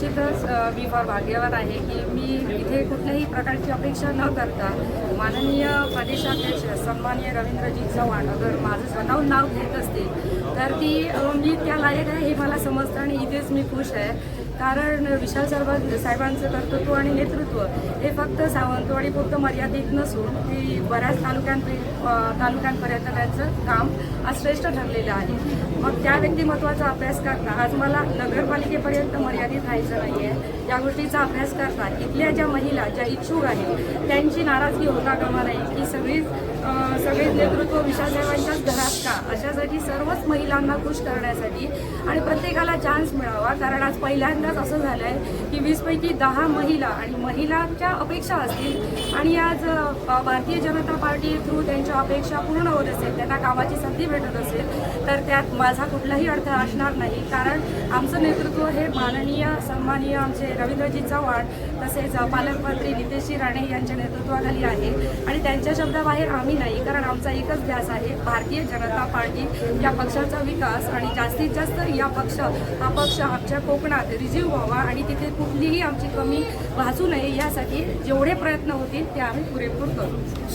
निश्चितच मी फार भाग्यवान आहे की मी इथे कुठल्याही प्रकारची अपेक्षा न करता माननीय प्रदेशाध्यक्ष सन्माननीय रवींद्रजी चव्हाण अगर माझं स्वतःहून नाव घेत असतील तर ती मी त्या लायक आहे हे मला समजतं आणि इथेच मी खुश आहे. कारण विशाल साहेबांचं कर्तृत्व आणि नेतृत्व हे फक्त सावंतवाडीपुरतं मर्यादित नसून ती बऱ्याच तालुक्यांपर्यंत त्यांचं काम आज श्रेष्ठ ठरलेलं आहे. मग त्या व्यक्तिमत्वाचा अभ्यास करता आज मला नगरपालिकेपर्यंत मर्यादित राहायचं नाही आहे. या गोष्टीचा अभ्यास करता इथल्या ज्या महिला ज्या इच्छुक आहेत त्यांची नाराजगी होता कामा नये की सगळेच नेतृत्व विशाल साहेबांच्याच घरात का, अशासाठी सर्वच महिलांना खुश करण्यासाठी आणि प्रत्येकाला चान्स मिळावा. कारण आज पहिल्यांदाच असं झालं आहे की 20 पैकी 10 महिला आणि महिलांच्या अपेक्षा असतील आणि आज भारतीय जनता पार्टी थ्रू त्यांच्या अपेक्षा पूर्ण होत असेल, त्यांना कामाची संधी भेटत असेल तर त्यात माझा कुठलाही अर्थ असणार नाही. कारण आमचं नेतृत्व हे माननीय सन्माननीय आमचे रवींद्रजी चव्हाण तसेच पालकमंत्री नितेशजी राणे यांच्या नेतृत्वाखाली आहे आणि त्यांच्या शब्दाबाहेर आम्ही नाही. कारण आमचा एकच ध्यास आहे भारतीय जनता पार्टी या पक्षाचा विकास आणि जास्तीत जास्त हा पक्ष आमच्या कोकणात रिझीव व्हावा आणि तिथे कुठलीही आमची कमी भासू नये यासाठी जेवढे प्रयत्न होतील ते आम्ही पुरेपूर करू.